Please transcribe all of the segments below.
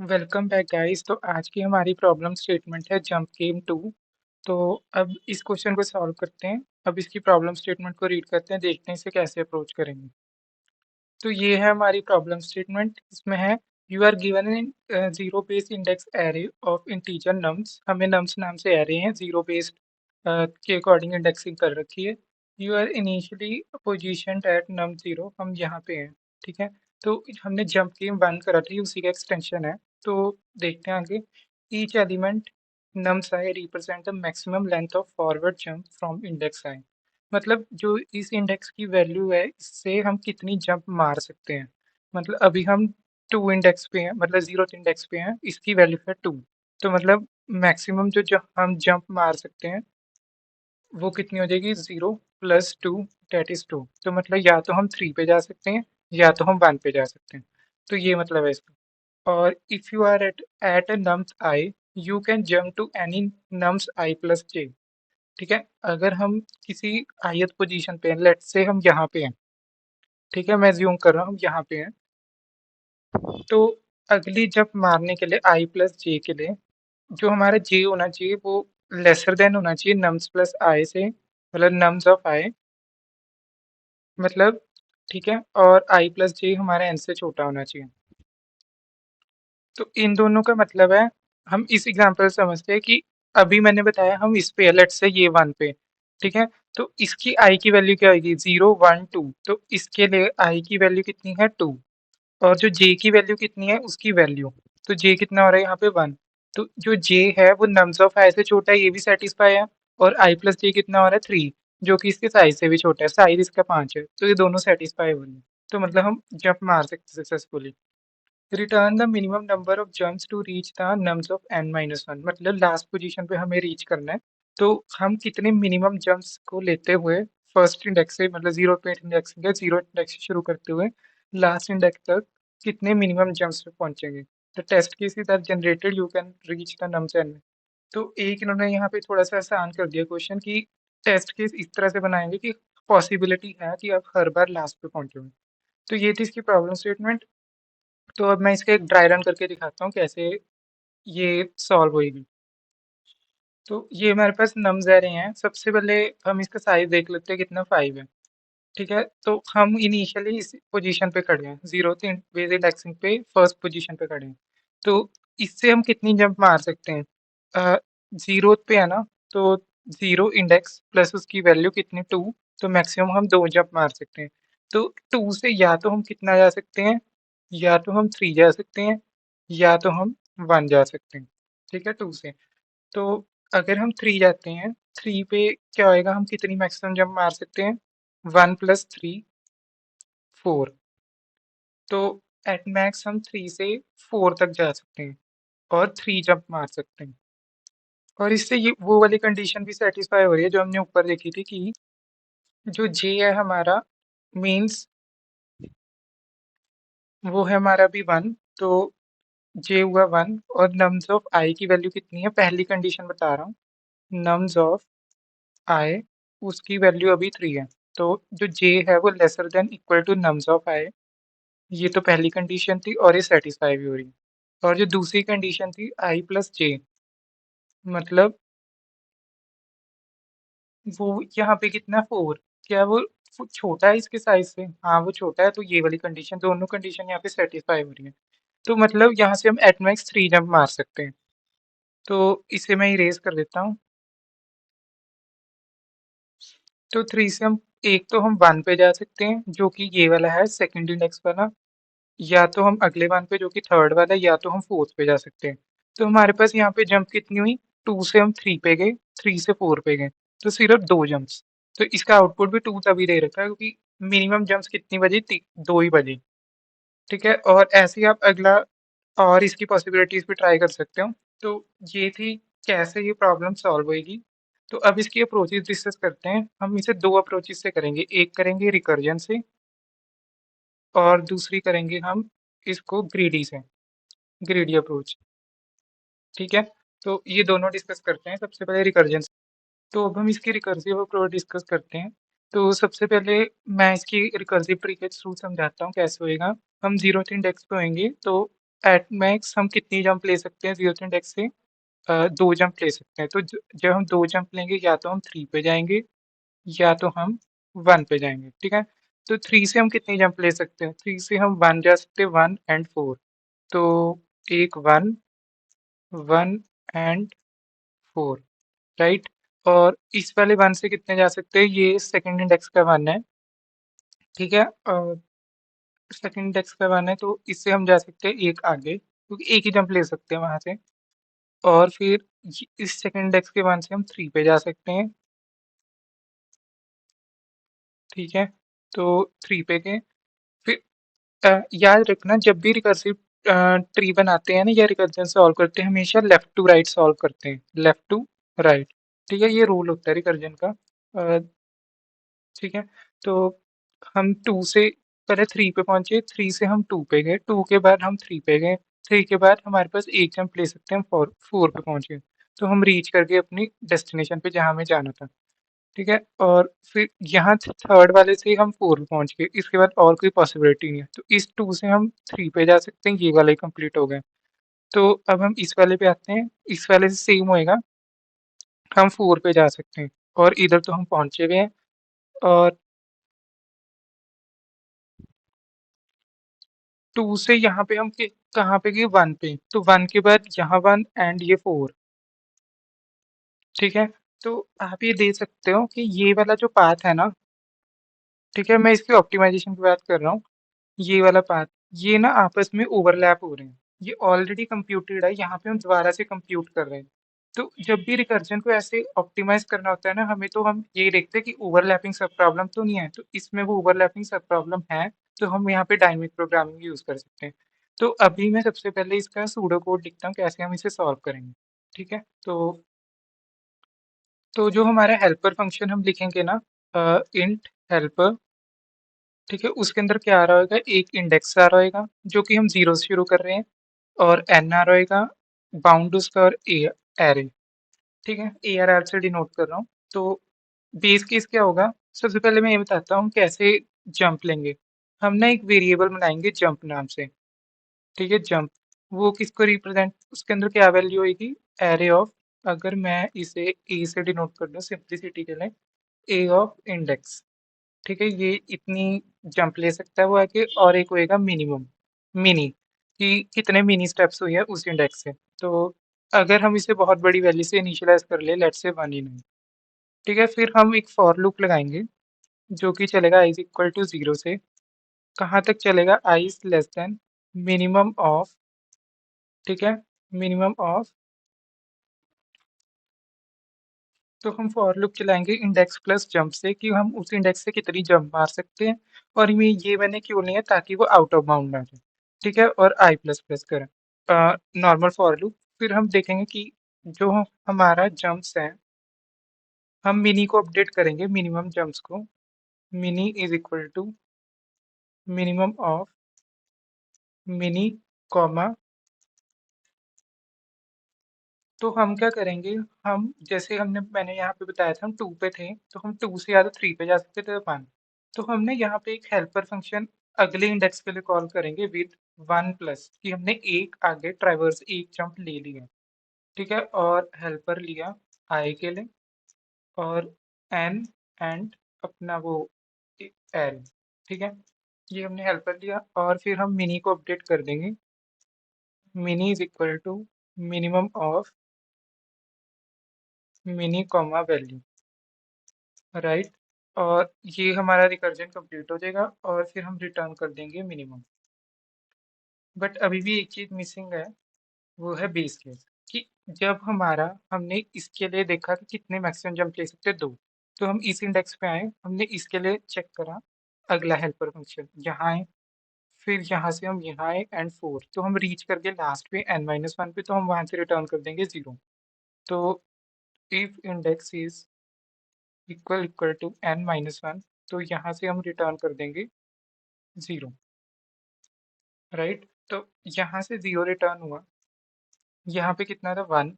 Welcome back guys. तो आज की हमारी प्रॉब्लम स्टेटमेंट है जंप गेम 2। तो अब इस क्वेश्चन को सॉल्व करते हैं। अब इसकी प्रॉब्लम स्टेटमेंट को रीड करते हैं, देखते हैं इसे कैसे अप्रोच करेंगे। तो ये है हमारी प्रॉब्लम स्टेटमेंट। इसमें है you are given in zero based index array of integer nums. हमें नम्स नाम से एरे हैं जीरो बेस्ड के अकॉर्डिंग इंडेक्सिंग कर रखी है। You are initially position at num zero, हम यहाँ पे हैं। ठीक है, तो हमने जंप गेम 1 करा थी, उसी का एक्सटेंशन है। तो देखते हैं आगे। Each element nums I represent the maximum length of forward jump from index आई। मतलब जो इस इंडेक्स की वैल्यू है, इससे हम कितनी जंप मार सकते हैं। मतलब अभी हम 2 इंडेक्स पे हैं, मतलब 0th इंडेक्स पे हैं, इसकी वैल्यू है 2। तो मतलब मैक्सिमम जो हम जंप मार सकते हैं वो कितनी हो जाएगी, 0 + 2 दैट इज 2। तो मतलब या तो हम 3 पे जा सकते हैं या तो हम 1 पे जा सकते हैं। तो ये मतलब है इसका। और if you are at a nums i, you can jump to any nums i plus j. ठीक है, अगर हम किसी ith पोजीशन पे हैं, लेट्स से हम यहाँ पे हैं। ठीक है, मैं ज्यूम कर रहा हूँ यहाँ पे हैं। तो अगली जंप मारने के लिए i प्लस जे के लिए जो हमारा जे होना चाहिए वो लेसर देन होना चाहिए नम्स प्लस आई से, मतलब नम्स ऑफ आई, मतलब। ठीक है, और i प्लस जे हमारा n से छोटा होना चाहिए। तो इन दोनों का मतलब है, हम इस एग्जांपल से समझते हैं कि अभी मैंने बताया हम इस पे लेट्स से ये 1 पे। ठीक है, तो इसकी i की वैल्यू क्या होगी, 0 1 2। तो इसके लिए i की वैल्यू कितनी है, 2। और जो j की वैल्यू कितनी है, उसकी वैल्यू। तो j कितना हो रहा है यहाँ पे, 1। तो जो j है वो नम्स ऑफ i से छोटा है, ये भी सेटिस्फाई है। और i प्लस j कितना हो रहा है, 3, जो कि इसके साइज से भी छोटा है, साइज इसका 5 है। तो ये दोनों सेटिस्फाई हो रही है। तो मतलब हम जंप मार सकते successfully. Return the minimum number of jumps to reach the nums of n-1, मतलब लास्ट पोजीशन पे हमें रीच करना है। तो हम कितने मिनिमम जंप्स को लेते हुए फर्स्ट इंडेक्स से, मतलब 0th इंडेक्स से, 0th इंडेक्स से शुरू करते हुए लास्ट इंडेक्स तक कितने मिनिमम जंप्स पे पहुंचेंगे। तो test case is generated, you can reach the nums n। तो एक इन्होंने यहाँ पे थोड़ा सा आसान कर दिया क्वेश्चन कि टेस्ट केस इस तरह से बनाएंगे कि पॉसिबिलिटी है कि आप हर बार लास्ट पे पहुंचोगे। तो ये थी इसकी प्रॉब्लम स्टेटमेंट। तो अब मैं इसका एक ड्राई रन करके दिखाता हूँ कैसे ये सॉल्व होएगी। तो ये हमारे पास नम्स आ रहे हैं। सबसे पहले हम इसका साइज देख लेते हैं कितना, 5 है। ठीक है, तो हम इनिशियली इस पोजीशन पे खड़े हैं, 0th बेस इंडेक्सिंग पे फर्स्ट पोजीशन पे खड़े हैं। तो इससे हम कितनी जंप मार सकते हैं, 0th पे है ना, तो 0 इंडेक्स प्लस उसकी वैल्यू कितनी, 2। तो मैक्सिमम हम 2 जंप मार सकते हैं। तो 2 से या तो हम कितना जा सकते हैं, या तो हम 3 जा सकते हैं, या तो हम 1 जा सकते हैं। ठीक है, 2 से। तो अगर हम 3 जाते हैं, 3 पे क्या होएगा, हम कितनी मैक्सिमम जंप मार सकते हैं, 1 + 3 4। तो एट मैक्स हम 3 से 4 तक जा सकते हैं और 3 जंप मार सकते हैं। और इससे ये वो वाली कंडीशन भी सेटिस्फाई हो रही है जो हमने ऊपर देखी थी कि जो जे है हमारा, मीन्स वो है हमारा भी 1। तो जे हुआ 1 और नम्स ऑफ आई की वैल्यू कितनी है, पहली कंडीशन बता रहा हूँ। नम्स ऑफ आई, उसकी वैल्यू अभी 3 है। तो जो जे है वो lesser than equal to nums of i. ये तो पहली कंडीशन थी और ये सेटिस्फाई भी हो रही है। और जो दूसरी कंडीशन थी आई प्लस जे, मतलब वो यहाँ पे कितना, 4। क्या वो छोटा है इसके साइज से, हाँ वो छोटा है। तो ये वाली कंडीशन, दोनों कंडीशन यहाँ पे सेटिस्फाई हो रही है। तो मतलब यहाँ से हम एट मैक्स 3 जंप मार सकते हैं। तो इसे मैं इरेज कर देता हूँ। तो 3 से हम, एक तो हम 1 पे जा सकते हैं जो कि ये वाला है सेकंड इंडेक्स वाला, या तो हम अगले 1 पे जो कि थर्ड वाला है, या तो हम 4th पे जा सकते हैं। तो हमारे पास यहाँ पे जंप कितनी हुई, 2 से हम 3 पे गए, 3 से 4 पे गए। तो सिर्फ 2 जंप्स। तो इसका आउटपुट भी 2 तभी दे रखा है क्योंकि मिनिमम जंप्स कितनी बजी, 2 ही बजी। ठीक है, और ऐसे ही आप अगला और इसकी पॉसिबिलिटीज भी ट्राई कर सकते हो। तो ये थी कैसे ये प्रॉब्लम सॉल्व होएगी। तो अब इसकी अप्रोचेस डिस्कस करते हैं। हम इसे 2 अप्रोचेस से करेंगे, एक करेंगे रिकर्जन से और दूसरी करेंगे हम इसको ग्रीडी से, ग्रीडी अप्रोच। ठीक है, तो ये दोनों डिस्कस करते हैं। सबसे पहले रिकर्जन। तो अब हम इसकी रिकर्सिव अप्रोच डिस्कस करते हैं। तो सबसे पहले मैं इसकी रिकर्सिव ट्री के थ्रू समझाता हूँ कैसे होएगा। हम 0th इंडेक्स पे होंगे, तो एट मैक्स हम कितनी जंप ले सकते हैं 0th इंडेक्स से? 2 जंप ले सकते हैं। तो जब हम 2 जंप लेंगे या तो हम 3 पे जाएंगे या तो हम 1 पे जाएंगे, ठीक है। तो 3 से हम कितनी जंप ले सकते हैं? 3 से हम 1 जा सकते हैं, 1 एंड 4। तो एक 1, 1 एंड 4, राइट। और इस वाले 1 से कितने जा सकते हैं? ये सेकंड इंडेक्स का 1 है, ठीक है। सेकंड इंडेक्स का 1 है, तो इससे हम जा सकते हैं एक आगे, क्योंकि एक ही जंप ले सकते हैं वहां से। और फिर इस सेकंड इंडेक्स के 1 से हम 3 पे जा सकते हैं, ठीक है। तो 3 पे गए। फिर याद रखना, जब भी रिकर्सिव ट्री बनाते हैं ना या रिकर्जन सॉल्व करते हैं, हमेशा लेफ्ट टू राइट सॉल्व करते हैं, लेफ्ट टू राइट, ठीक है। ये रूल होता है रिकर्जन का, ठीक है। तो हम 2 से पहले 3 पे पहुंचे, 3 से हम 2 पे गए, 2 के बाद हम 3 पे गए, 3 के बाद हमारे पास एक जंप ले सकते हैं, हम 4 पे पहुंचे। तो हम रीच करके अपनी डेस्टिनेशन पे जहाँ हमें जाना था, ठीक है। और फिर यहाँ थर्ड वाले से हम 4 पे पहुंच गए, इसके बाद और कोई पॉसिबिलिटी नहीं है। तो इस 2 से हम 3 पे जा सकते हैं, ये वाला ही कंप्लीट हो गया। तो अब हम इस वाले पे आते हैं, इस वाले से सेम होएगा, हम 4 पे जा सकते हैं। और इधर तो हम पहुंचे हुए हैं। और 2 से यहाँ पे हम कहाँ पे गए? 1 पे। तो 1 के बाद यहाँ 1 एंड ये 4, ठीक है। तो आप ये देख सकते हो कि ये वाला जो पाथ है ना, ठीक है, मैं इसकी ऑप्टिमाइजेशन की बात कर रहा हूँ। ये वाला पाथ, ये ना आपस में ओवरलैप हो रहे हैं। ये ऑलरेडी कंप्यूटेड है, यहाँ पे हम दोबारा से कंप्यूट कर रहे हैं। तो जब भी रिकर्जन को ऐसे ऑप्टिमाइज करना होता है ना हमें, तो हम ये देखते हैं कि ओवरलैपिंग सब प्रॉब्लम तो नहीं है। तो इसमें वो ओवरलैपिंग सब प्रॉब्लम है, तो हम यहाँ पे डायनेमिक प्रोग्रामिंग यूज कर सकते हैं। तो अभी मैं सबसे पहले इसका सूडो कोड लिखता हूँ, कैसे हम इसे सॉल्व करेंगे, ठीक है। तो जो हमारा हेल्पर फंक्शन हम लिखेंगे ना, इंट हेल्पर, ठीक है, उसके अंदर क्या आ रहा होगा? एक इंडेक्स आ रहा होगा जो कि हम 0 से शुरू कर रहे हैं, और एन आ रहा होगा बाउंड उसका, और ए एरे, ठीक है। ए आर आर से डिनोट कर रहा हूँ। तो बेस केस क्या होगा? सबसे पहले मैं ये बताता हूँ कैसे जंप लेंगे। हम ना एक वेरिएबल बनाएंगे जंप नाम से, ठीक है। जंप वो किसको रिप्रेजेंट, उसके अंदर क्या वैल्यू होगी? एरे ऑफ, अगर मैं इसे ए से डिनोट कर दूं सिंप्लिसिटी के लिए, ए ऑफ इंडेक्स, ठीक है। ये इतनी जंप ले सकता है वो आगे। और एक होएगा मिनिमम, मिनी, कि कितने मिनी स्टेप्स हुए हैं उस इंडेक्स से। तो अगर हम इसे बहुत बड़ी वैल्यू से इनिशियलाइज कर ले, लेट्स से 1 ही नहीं, ठीक है। फिर हम एक फॉर लूप लगाएंगे जो कि चलेगा i इज इक्वल टू 0 से कहाँ तक चलेगा? i is less than minimum of, ठीक है, मिनिमम ऑफ। तो हम फॉर लूप चलाएंगे इंडेक्स प्लस जंप से, कि हम उस इंडेक्स से कितनी जंप मार सकते हैं। और ये मैंने क्यों लिया? ताकि वो आउट ऑफ बाउंड ना जाए, ठीक है। और आई प्लस प्लस करें नॉर्मल फॉर लूप। फिर हम देखेंगे कि जो हमारा जंप्स है, हम मिनी को अपडेट करेंगे, मिनिमम जंप्स को। Mini is equal to minimum of mini comma. तो हम क्या करेंगे? हम जैसे मैंने यहाँ पे बताया था हम 2 पे थे, तो हम 2 से या तो 3 पे जा सकते थे, 1। तो हमने यहाँ पे एक हेल्पर फंक्शन अगले इंडेक्स के लिए कॉल करेंगे विद 1 प्लस, कि हमने एक आगे ट्राइवर्स एक जंप ले लिया, ठीक है। और हेल्पर लिया आई के लिए, और एन एंड अपना वो एल, ठीक है। ये हमने हेल्पर लिया, और फिर हम मिनी को अपडेट कर देंगे। Mini is equal to minimum of mini comma value, right. और ये हमारा रिकर्जन कंप्लीट हो जाएगा, और फिर हम रिटर्न कर देंगे मिनिमम। बट अभी भी एक चीज मिसिंग है, वो है बेस केस, कि जब हमारा हमने इसके लिए देखा कि कितने मैक्सिमम जंप ले सकते हैं, 2। तो हम इस इंडेक्स पे आए, हमने इसके लिए चेक करा अगला हेल्पर फंक्शन, यहाँ आए, फिर यहाँ से हम यहाँ आए एंड 4। तो हम रीच करके लास्ट पे n-1 पे, तो हम वहां से रिटर्न कर देंगे 0। तो if index is equal equal to n-1, तो यहाँ से हम रिटर्न कर देंगे 0, राइट। तो यहाँ से 0 रिटर्न हुआ, यहाँ पे कितना था? 1,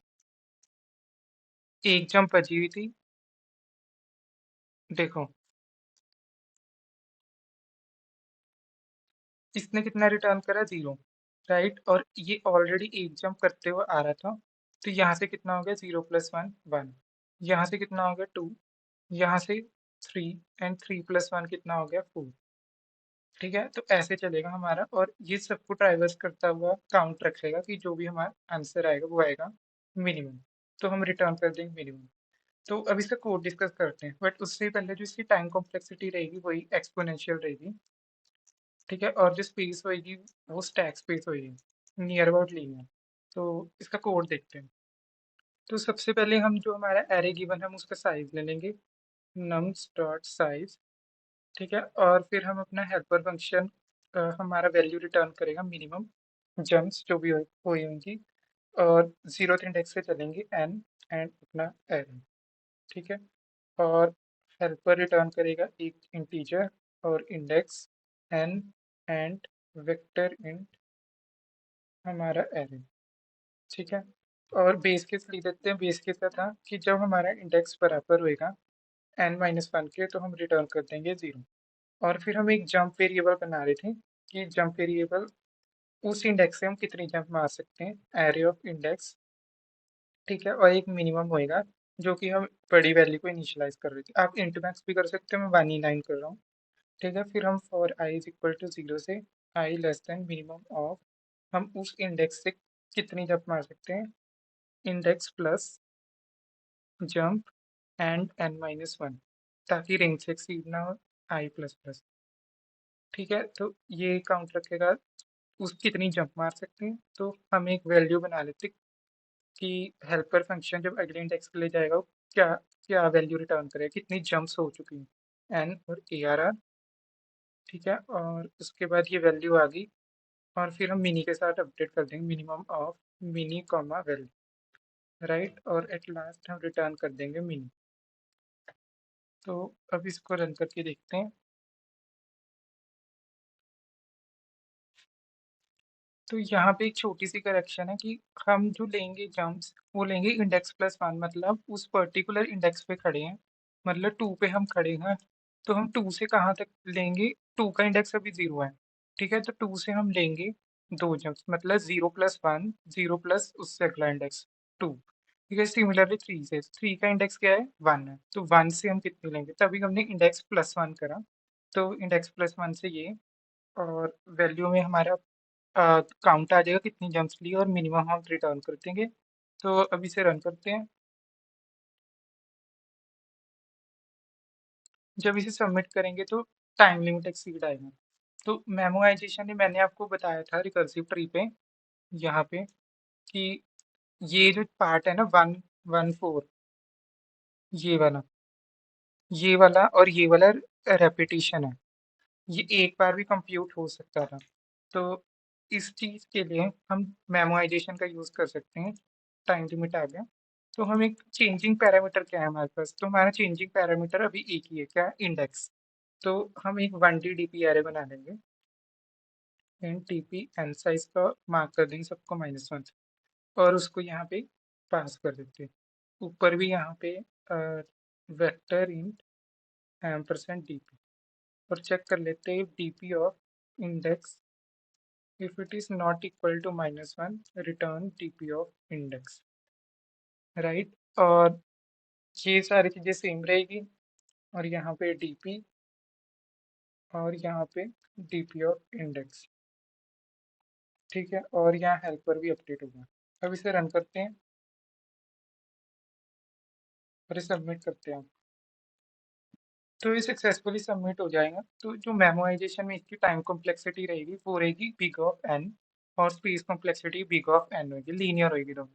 एक जंप बची हुई थी, देखो इसने कितना रिटर्न करा? 0। राइट, और ये ऑलरेडी एक जंप करते हुए आ रहा था, तो यहाँ से कितना हो गया 0 + 1 1, यहाँ से कितना हो गया 2, यहाँ से 3, एंड 3 + 1 कितना हो गया 4। ठीक है, तो ऐसे चलेगा हमारा, और ये सबको ट्राइवर्स करता हुआ काउंट रखेगा कि जो भी हमारा आंसर आएगा वो आएगा मिनिमम, तो हम रिटर्न कर देंगे मिनिमम। तो अब इसका कोड डिस्कस करते हैं, बट उससे पहले जो इसकी टाइम कॉम्प्लेक्सिटी रहेगी वही एक्सपोनेंशियल रहेगी। ठीक है, और जो स्पेस होएगी वो स्टैक स्पेस होएगी, नियर अबाउट लीनियर। तो इसका कोड देखते हैं। तो सबसे पहले हम जो हमारा एरे गिवन है हम उसका साइज ले लेंगे, नम्स डॉट साइज। ठीक है, और फिर हम अपना हेल्पर फंक्शन हमारा वैल्यू रिटर्न करेगा मिनिमम जम्प्स जो भी हुई होंगी, और जीरोथ इंडेक्स से चलेंगे एन, एंड अपना एरे। ठीक है, और हेल्पर रिटर्न करेगा एक इंटीजर और index N, and vector int हमारा एरे। ठीक है, और बेस केस लिख देते हैं। बेस केस का था कि जब हमारा इंडेक्स बराबर होएगा n-1 के तो हम रिटर्न कर देंगे 0। और फिर हम एक जंप वेरिएबल बना रहे थे कि जंप वेरिएबल उस इंडेक्स से हम कितनी जंप मार सकते हैं, एरे ऑफ इंडेक्स। ठीक है, और एक मिनिमम होएगा जो कि हम बड़ी वैल्यू को इनिशियलाइज कर रहे थे। आप इंट मैक्स भी कर सकते हो, मैं 1 कर रहा हूँ। ठीक है, फिर हम for i is equal to 0 से i less than minimum of, हम उस इंडेक्स से कितनी जंप मार सकते हैं, index plus jump and n-1, ताकि रेंज से एक्सीड ना हो i प्लस प्लस। ठीक है, तो ये काउंट रखेगा उस कितनी जंप मार सकते हैं। तो हम एक वैल्यू बना लेते हैं कि हेल्पर फंक्शन जब अगले इंडेक्स के लिए जाएगा वो क्या क्या वैल्यू रिटर्न करेगा, कितनी जंप्स हो चुकी हैं, एन और ए आर आर। ठीक है, और उसके बाद ये वैल्यू आ गई, और फिर हम मिनी के साथ अपडेट कर देंगे minimum of mini comma value. Right, और एट लास्ट हम रिटर्न कर देंगे मिनी। तो अब इसको रन करके देखते हैं। तो यहाँ पे एक छोटी सी करेक्शन है कि हम जो लेंगे जंप्स वो लेंगे इंडेक्स +1, मतलब उस पर्टिकुलर इंडेक्स पे खड़े हैं, मतलब 2 पे हम खड़े हैं, तो हम 2 से कहाँ तक लेंगे, 2 का इंडेक्स अभी 0 है। ठीक है, तो 2 से हम लेंगे 2 जंप्स, मतलब 0 + 1, 0 प्लस उससे अगला इंडेक्स 2। ठीक है, सिमिलरली 3 से, 3 का इंडेक्स क्या है 1 है, तो 1 से हम कितने लेंगे, तभी हमने इंडेक्स +1 करा। तो इंडेक्स +1 से ये, और वैल्यू में हमारा काउंट आ जाएगा कितनी जंप्स ली, और मिनिमम हम रिटर्न कर देंगे। तो अब इसे रन करते हैं। जब इसे सबमिट करेंगे तो टाइम लिमिट एक्सीड आएगा। तो मेमोराइजेशन ने मैंने आपको बताया था रिकर्सिव ट्री पे, यहाँ पे, कि ये जो पार्ट है ना 1 1 4, ये वाला और ये वाला रेपिटेशन है, ये एक बार भी कंप्यूट हो सकता था। तो इस चीज़ के लिए हम मेमोराइजेशन का यूज़ कर सकते हैं। टाइम लिमिट आ गया, तो हम एक चेंजिंग पैरामीटर क्या है हमारे पास, तो हमारा चेंजिंग पैरामीटर अभी एक ही है, क्या, इंडेक्स। तो हम एक 1D डीपी एरे बना लेंगे, इन टीपी एन साइज का मार्क कर देंगे सबको -1, और उसको यहाँ पे पास कर देते हैं। ऊपर भी यहाँ पे वेक्टर इंट एम्परसेंड डीपी, और चेक कर लेते हैं DP of index, if it is not equal to -1 return DP of index. Right, और ये सारी चीज़ें सेम रहेगी, और यहाँ पे डीपी, और यहाँ पे डीपी ऑफ इंडेक्स। ठीक है, और यहाँ हेल्पर भी अपडेट होगा। अब इसे रन करते हैं और इसे सबमिट करते हैं। तो ये सक्सेसफुली सबमिट हो जाएगा। तो जो मेमोराइजेशन में इसकी टाइम कॉम्प्लेक्सिटी रहेगी वो रहेगी बिग ऑफ एन, और space complexity big of N होगी, लीनियर होगी दोनों।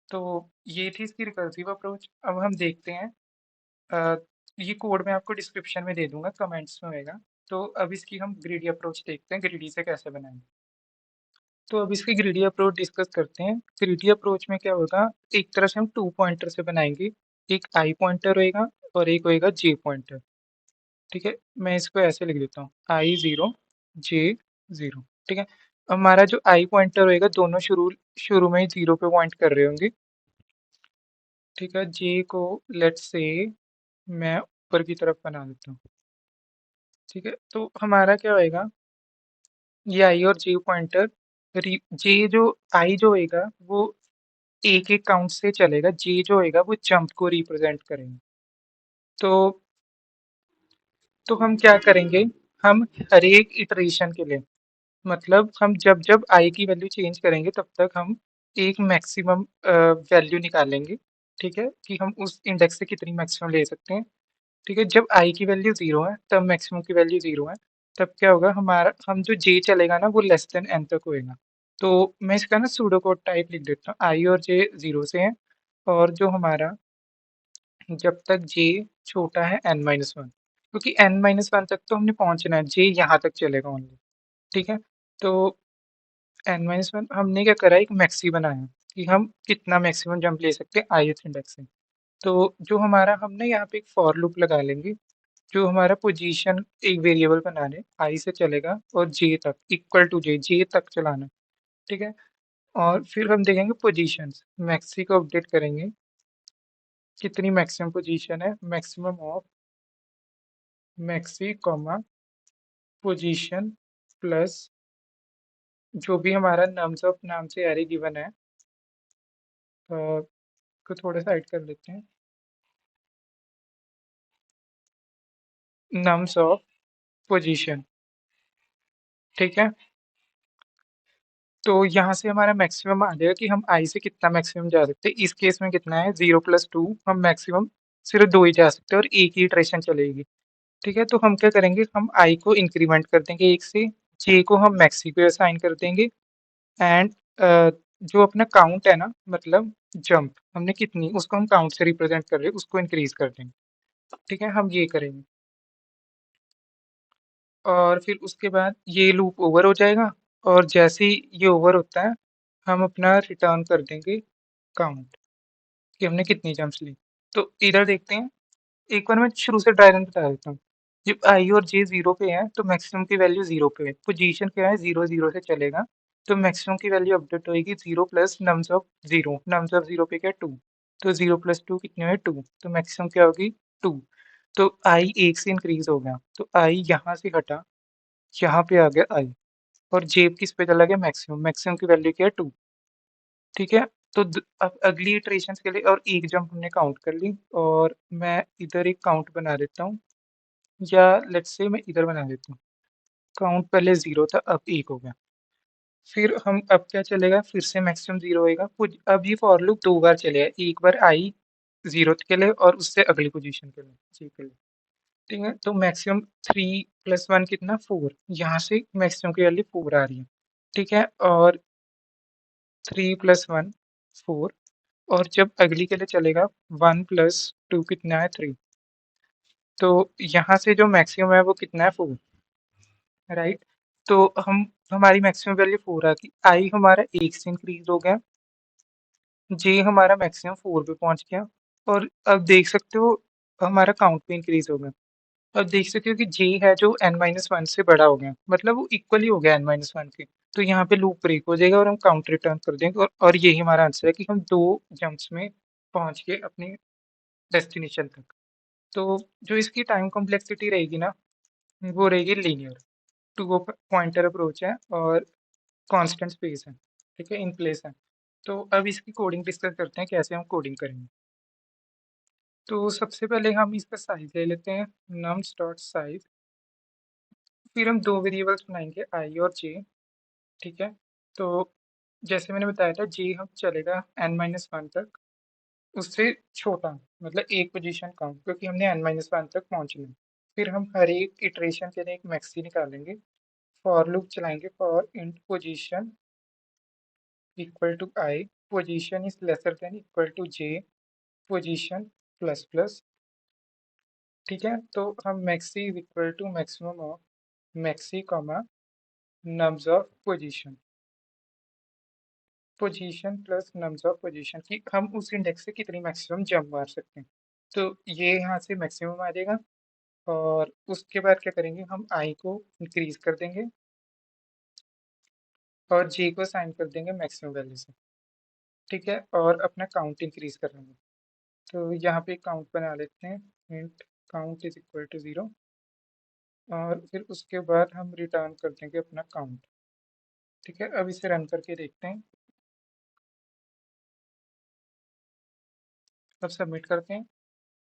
तो ये थी इसकी रिकर्सिव अप्रोच। अब हम देखते हैं, अ, ये कोड मैं आपको डिस्क्रिप्शन में दे दूंगा, कमेंट्स में होएगा। तो अब इसकी हम ग्रीडी अप्रोच देखते हैं, ग्रीडी से कैसे बनाएंगे। तो अब इसकी ग्रीडी अप्रोच डिस्कस करते हैं। ग्रीडी अप्रोच में क्या होगा, एक तरह से हम 2 पॉइंटर से बनाएंगे, एक आई पॉइंटर होएगा और एक होएगा जे पॉइंटर। ठीक है, मैं इसको ऐसे लिख देता हूँ, I0 J0। ठीक है, हमारा जो आई पॉइंटर होएगा दोनों शुरू शुरू में ही 0 पे पॉइंट कर रहे होंगे। ठीक है, जे को लेट्स से मैं ऊपर की तरफ बना देता हूँ। ठीक है, तो हमारा क्या होएगा, ये आई और जे पॉइंटर जे जो आई जो होएगा वो एक एक काउंट से चलेगा, जे जो होएगा वो जंप को रिप्रेजेंट करेंगे। तो हम क्या करेंगे, हम हर एक इटरेशन के लिए, मतलब हम जब जब आई की वैल्यू चेंज करेंगे तब तक हम एक मैक्सिमम वैल्यू निकालेंगे, ठीक है, कि हम उस इंडेक्स से कितनी मैक्सिमम ले सकते हैं। ठीक है, जब आई की वैल्यू जीरो है तब मैक्सिमम की वैल्यू जीरो है, तब क्या होगा, हमारा हम जो जे चलेगा ना वो लेस देन एन तक होएगा। तो मैं इसका ना सूडो कोड टाइप लिख देता हूँ, आई और जे जीरो से है, और जो हमारा जब तक जे छोटा है एन माइनस वन, क्योंकि एन माइनस वन तक तो हमने पहुंचना है, जे यहाँ तक चलेगा ओनली। ठीक है, तो एन माइनस वन हमने क्या करा, एक मैक्सी बनाया कि हम कितना मैक्सिमम जंप ले सकते हैं ith इंडेक्स से। तो जो हमारा हम ना यहाँ पे एक फॉर लूप लगा लेंगे, जो हमारा पोजीशन एक वेरिएबल बना ले, आई से चलेगा और जे तक इक्वल टू जे, जे तक चलाना। ठीक है, और फिर हम देखेंगे पोजीशंस, मैक्सी को अपडेट करेंगे, कितनी मैक्सिमम पोजीशन है, maximum of maxi comma position plus जो भी हमारा नम्स ऑफ नाम से एरे गिवन है, को थोड़ा सा हाइड कर लेते हैं, नम्स ऑफ पोजीशन। ठीक है, तो यहाँ से हमारा मैक्सिमम आ जाएगा कि हम आई से कितना मैक्सिमम जा सकते हैं। इस केस में कितना है, 0 + 2, हम मैक्सिमम सिर्फ दो ही जा सकते हैं और एक ही इटरेशन चलेगी। ठीक है, तो हम क्या करेंगे, हम आई को इंक्रीमेंट कर देंगे एक से, जे को हम मैक्सी को असाइन कर देंगे, एंड जो अपना काउंट है ना, मतलब जंप हमने कितनी, उसको हम काउंट से रिप्रेजेंट कर रहे हैं, उसको इंक्रीज कर देंगे। ठीक है, हम ये करेंगे, और फिर उसके बाद ये लूप ओवर हो जाएगा, और जैसे ही ये ओवर होता है हम अपना रिटर्न कर देंगे काउंट, कि हमने कितनी जंप्स ली। तो इधर देखते हैं, एक बार मैं शुरू से ड्राई रन बता देता हूँ। जब आई और जे जीरो पे है तो मैक्सिमम की वैल्यू जीरो पे है, पोजीशन क्या है, जीरो जीरो से चलेगा, तो मैक्सिमम की वैल्यू अपडेट होगी zero plus nums of zero, nums of zero पे क्या, टू, तो 0 + 2 कितने हुए, टू, तो मैक्सिमम क्या होगी, टू। तो आई एक से इंक्रीज हो गया, तो आई यहाँ से हटा, यहाँ पे आ गया आई, और जेब किस पे चला गया, मैक्सिमम, मैक्सिमम की वैल्यू क्या है, टू। ठीक है, तो अब अगली इटरेशंस के लिए और एक जंप हमने काउंट कर ली, और मैं इधर एक काउंट बना देता हूँ, या लेट्स से मैं इधर बना देता हूँ, काउंट पहले जीरो था अब एक हो गया। फिर हम अब क्या चलेगा, फिर से मैक्सिमम जीरो होएगा, कुछ अब ये फॉर लूप दो बार चलेगा, एक बार आई जीरो के लिए और उससे अगली पोजीशन के लिए, जी के लिए। ठीक है, तो मैक्सिमम 3 + 1 कितना, 4, यहाँ से मैक्सिमम की वैल्यू 4 आ रही है। ठीक है, और 3 + 1 4, और जब अगली के लिए चलेगा 1 + 2 कितना है, 3, तो यहाँ से जो मैक्सिमम है वो कितना है, 4, राइट। तो हम हमारी मैक्सिमम वैल्यू 4 आ गई, आई हमारा एक से इंक्रीज हो गया, जे हमारा मैक्सिमम 4 पे पहुंच गया, और अब देख सकते हो हमारा काउंट भी इंक्रीज हो गया। अब देख सकते हो कि जे है जो n-1 से बड़ा हो गया, मतलब वो इक्वली हो गया n-1 के, तो यहाँ पे लूप ब्रेक हो जाएगा और हम काउंट रिटर्न कर देंगे, और यही हमारा आंसर है कि हम दो जंप्स में पहुंच गए अपने डेस्टिनेशन तक। तो जो इसकी टाइम कॉम्प्लेक्सिटी रहेगी ना, वो रहेगी लीनियर, टू पॉइंटर अप्रोच है और कांस्टेंट स्पेस है, ठीक है, इन प्लेस है। तो अब इसकी कोडिंग डिस्कस करते हैं, कैसे हम कोडिंग करेंगे। तो सबसे पहले हम इसका साइज ले लेते हैं, नम्स डॉट साइज, फिर हम दो वेरिएबल्स बनाएंगे आई और जे। ठीक है, तो जैसे मैंने बताया था, जे हम चलेगा n-1 तक, उससे छोटा, मतलब एक पोजीशन कम, क्योंकि हमने n-1 तक पहुंचना है। फिर हम हर एक इटरेशन के लिए एक मैक्सी निकालेंगे, फॉर लूप चलाएंगे, for int position equal to I, position is lesser than equal to J, position plus plus. ठीक है, तो हम maxi is equal to maximum of maxi comma nums of position, position plus nums of position, की हम उस index से कितनी maximum jump मार सकते हैं। तो ये यहाँ से मैक्सिमम आ जाएगा, और उसके बाद क्या करेंगे, हम आई को इंक्रीज कर देंगे और जे को साइन कर देंगे मैक्सिमम वैल्यू से। ठीक है, और अपना काउंट इंक्रीज कर लेंगे, तो यहाँ पे काउंट बना लेते हैं, int count is equal to 0, और फिर उसके बाद हम रिटर्न कर देंगे अपना काउंट। ठीक है, अब इसे रन करके देखते हैं। अब सबमिट करते हैं।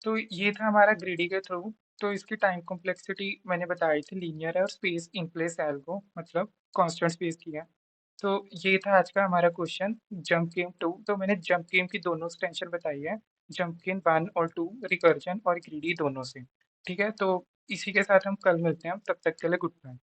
तो ये था हमारा ग्रीडी के थ्रू। तो इसकी टाइम कॉम्प्लेक्सिटी मैंने बताई थी, लीनियर है और स्पेस इन प्लेस एल्गो मतलब कांस्टेंट स्पेस की है। तो ये था आज का हमारा क्वेश्चन जंप गेम 2। तो मैंने जंप गेम की दोनों एक्सटेंशन बताई है, जंप गेम 1 और 2, रिकर्जन और ग्रीडी दोनों से। ठीक है, तो इसी के साथ हम कल मिलते हैं, तब तक के लिए गुड बाय।